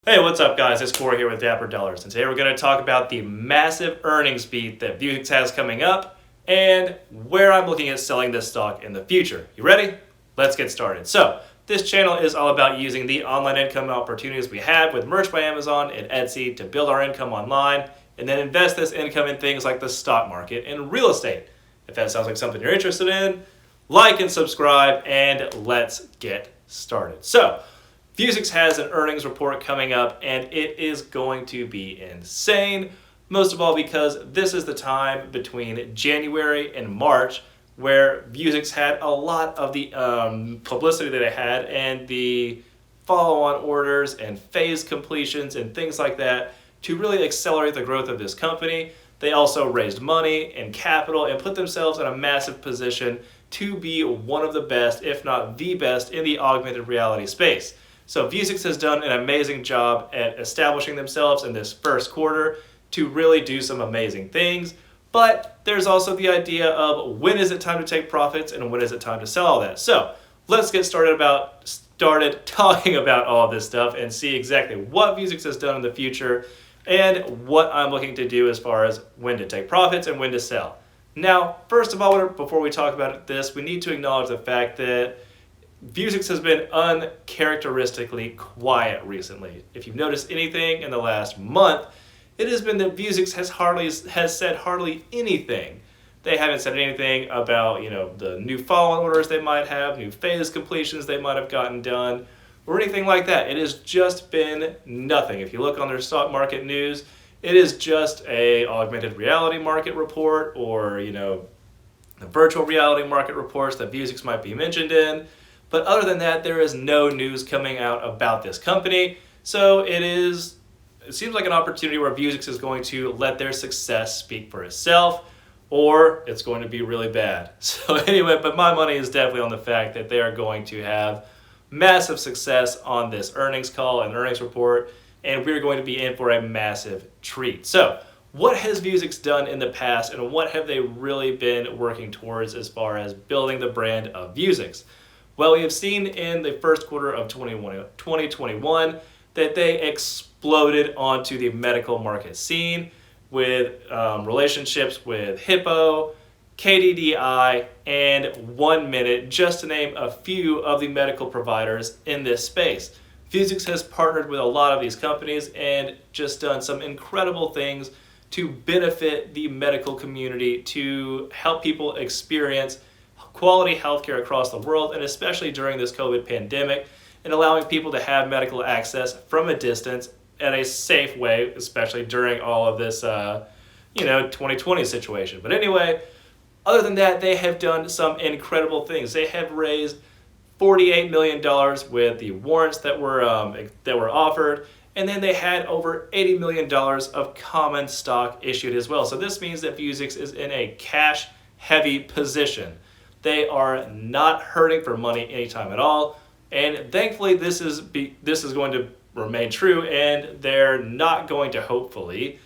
Hey, what's up guys? It's Corey here with Dapper Dollars, and today we're going to talk about the massive earnings beat that Vuzix has coming up and where I'm looking at selling this stock in the future. You ready? Let's get started. So, this channel is all about using the online income opportunities we have with Merch by Amazon and Etsy to build our income online and then invest this income in things like the stock market and real estate. If that sounds like something you're interested in, like and subscribe and let's get started. So, Vuzix has an earnings report coming up and it is going to be insane. Most of all because this is the time between January and March where Vuzix had a lot of the publicity that it had and the follow-on orders and phase completions and things like that to really accelerate the growth of this company. They also raised money and capital and put themselves in a massive position to be one of the best, if not the best, in the augmented reality space. So Vuzix has done an amazing job at establishing themselves in this first quarter to really do some amazing things. But there's also the idea of when is it time to take profits and when is it time to sell all that. So let's get started talking about all of this stuff and see exactly what Vuzix has done in the future and what I'm looking to do as far as when to take profits and when to sell. Now, first of all, before we talk about this, we need to acknowledge the fact that Vuzix has been uncharacteristically quiet recently. If you've noticed anything in the last month, it has been that Vuzix has said hardly anything. They haven't said anything about, the new follow-on orders they might have, new phase completions they might have gotten done, or anything like that. It has just been nothing. If you look on their stock market news, it is just a augmented reality market report or, the virtual reality market reports that Vuzix might be mentioned in. But other than that, there is no news coming out about this company. So it seems like an opportunity where Vuzix is going to let their success speak for itself, or it's going to be really bad. So anyway, but my money is definitely on the fact that they are going to have massive success on this earnings call and earnings report, and we're going to be in for a massive treat. So what has Vuzix done in the past, and what have they really been working towards as far as building the brand of Vuzix? Well, we have seen in the first quarter of 2021 that they exploded onto the medical market scene with relationships with Hippo, KDDI, and 1 Minute, just to name a few of the medical providers in this space. Vuzix has partnered with a lot of these companies and just done some incredible things to benefit the medical community, to help people experience quality healthcare across the world, and especially during this COVID pandemic, and allowing people to have medical access from a distance at a safe way, especially during all of this, 2020 situation. But anyway, other than that, they have done some incredible things. They have raised $48 million with the warrants that were offered, and then they had over $80 million of common stock issued as well. So this means that Vuzix is in a cash-heavy position. They are not hurting for money anytime at all, and thankfully this is going to remain true, and they're not going to hopefully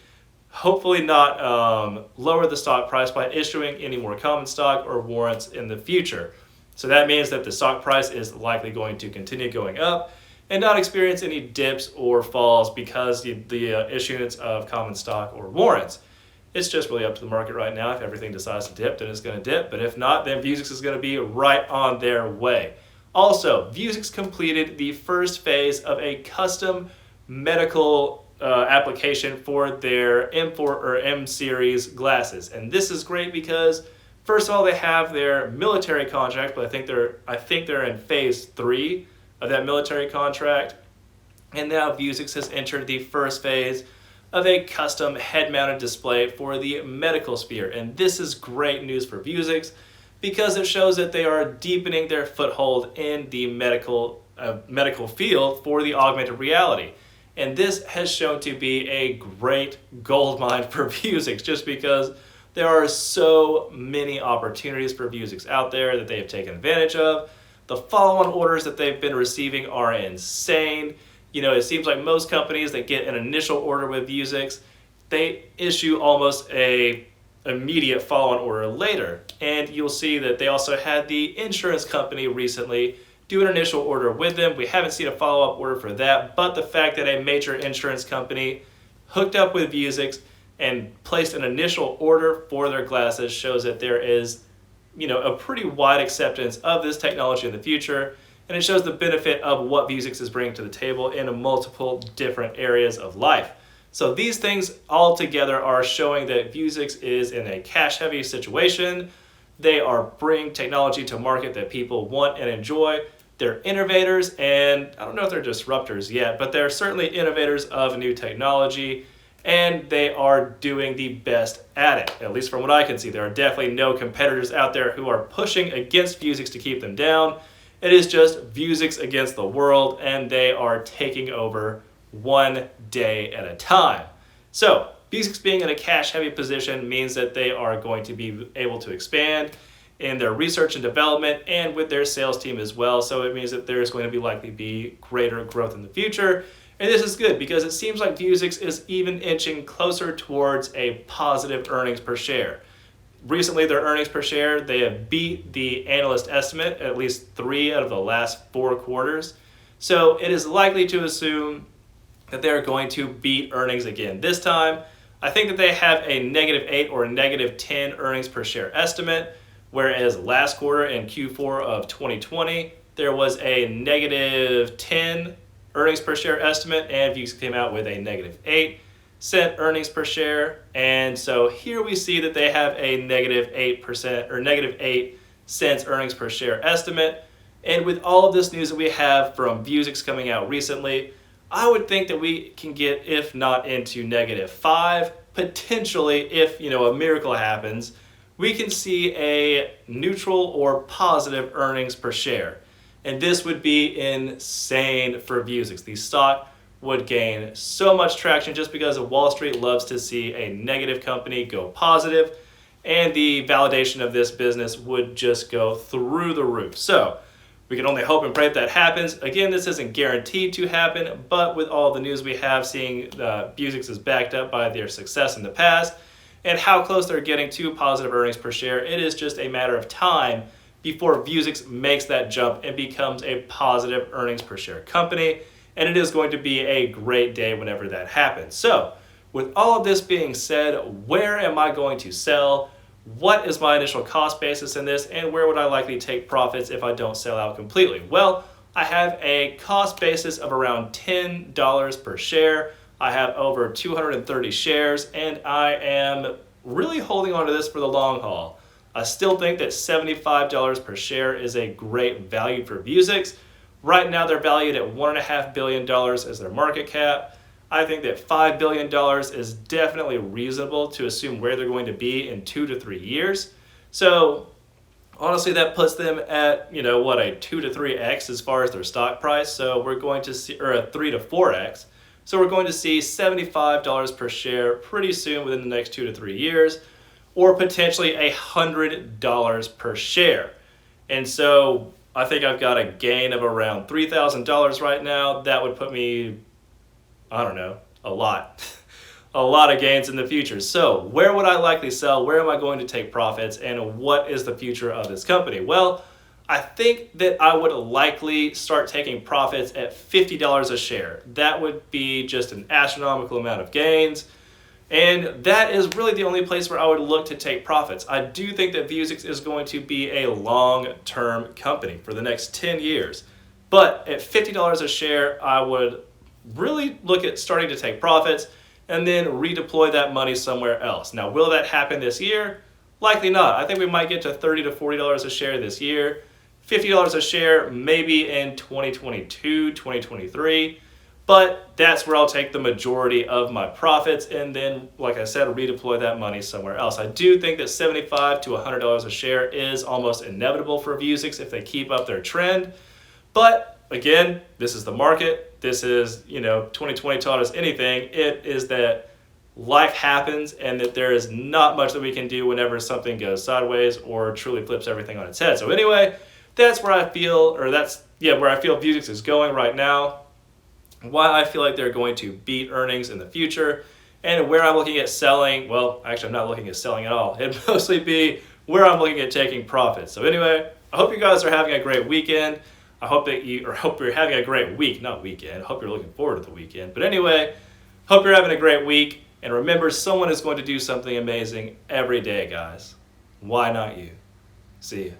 not lower the stock price by issuing any more common stock or warrants in the future. So that means that the stock price is likely going to continue going up and not experience any dips or falls because the issuance of common stock or warrants. It's just really up to the market right now. If everything decides to dip, then it's going to dip. But if not, then Vuzix is going to be right on their way. Also, Vuzix completed the first phase of a custom medical application for their M4 or M series glasses. And this is great because, first of all, they have their military contract, but I think they're in phase 3 of that military contract. And now Vuzix has entered the first phase of a custom head-mounted display for the medical sphere. And this is great news for Vuzix because it shows that they are deepening their foothold in the medical field for the augmented reality. And this has shown to be a great gold mine for Vuzix just because there are so many opportunities for Vuzix out there that they have taken advantage of. The follow-on orders that they've been receiving are insane. It seems like most companies that get an initial order with Vuzix, they issue almost a immediate follow-on order later. And you'll see that they also had the insurance company recently do an initial order with them. We haven't seen a follow-up order for that, but the fact that a major insurance company hooked up with Vuzix and placed an initial order for their glasses shows that there is, a pretty wide acceptance of this technology in the future, and it shows the benefit of what Vuzix is bringing to the table in multiple different areas of life. So these things all together are showing that Vuzix is in a cash-heavy situation. They are bringing technology to market that people want and enjoy. They're innovators, and I don't know if they're disruptors yet, but they're certainly innovators of new technology, and they are doing the best at it, at least from what I can see. There are definitely no competitors out there who are pushing against Vuzix to keep them down. It is just Vuzix against the world, and they are taking over one day at a time. So Vuzix being in a cash-heavy position means that they are going to be able to expand in their research and development and with their sales team as well. So it means that there's going to likely be greater growth in the future. And this is good because it seems like Vuzix is even inching closer towards a positive earnings per share. Recently, their earnings per share, they have beat the analyst estimate at least 3 out of the last 4 quarters. So it is likely to assume that they're going to beat earnings again. This time, I think that they have a -8 or a -10 earnings per share estimate, whereas last quarter in Q4 of 2020, there was a -10 earnings per share estimate, and Vuzix came out with a -8 earnings per share. And so here we see that they have a -8% or -8 earnings per share estimate. And with all of this news that we have from Vuzix coming out recently, I would think that we can get, if not into -5, potentially, if a miracle happens, we can see a neutral or positive earnings per share. And this would be insane for Vuzix. The stock would gain so much traction just because Wall Street loves to see a negative company go positive, and the validation of this business would just go through the roof. So we can only hope and pray that happens. Again, this isn't guaranteed to happen, but with all the news we have, seeing Vuzix is backed up by their success in the past and how close they're getting to positive earnings per share, it is just a matter of time before Vuzix makes that jump and becomes a positive earnings per share company. And it is going to be a great day whenever that happens. So with all of this being said, where am I going to sell? What is my initial cost basis in this, and where would I likely take profits if I don't sell out completely? Well, I have a cost basis of around $10 per share. I have over 230 shares, and I am really holding on to this for the long haul. I still think that $75 per share is a great value for Vuzix. Right now they're valued at $1.5 billion as their market cap. I think that $5 billion is definitely reasonable to assume where they're going to be in 2 to 3 years. So honestly, that puts them at, a 2 to 3x as far as their stock price. So we're going to see, or a 3 to 4x. So we're going to see $75 per share pretty soon within the next 2 to 3 years, or potentially $100 per share. And so I think I've got a gain of around $3,000 right now. That would put me, I don't know, a lot of gains in the future. So where would I likely sell? Where am I going to take profits? And what is the future of this company? Well, I think that I would likely start taking profits at $50 a share. That would be just an astronomical amount of gains. And that is really the only place where I would look to take profits. I do think that Vuzix is going to be a long-term company for the next 10 years. But at $50 a share, I would really look at starting to take profits and then redeploy that money somewhere else. Now, will that happen this year? Likely not. I think we might get to $30 to $40 a share this year. $50 a share maybe in 2022, 2023. But that's where I'll take the majority of my profits and then, like I said, redeploy that money somewhere else. I do think that $75 to $100 a share is almost inevitable for Vuzix if they keep up their trend. But again, this is the market. This is, 2020 taught us anything. It is that life happens and that there is not much that we can do whenever something goes sideways or truly flips everything on its head. So anyway, that's where I feel, where I feel Vuzix is going right now. Why I feel like they're going to beat earnings in the future, and where I'm looking at selling. Well, actually, I'm not looking at selling at all. It'd mostly be where I'm looking at taking profits. So anyway, I hope you guys are having a great weekend. I hope that hope you're having a great week, not weekend. Hope you're looking forward to the weekend. But anyway, hope you're having a great week. And remember, someone is going to do something amazing every day, guys. Why not you? See you.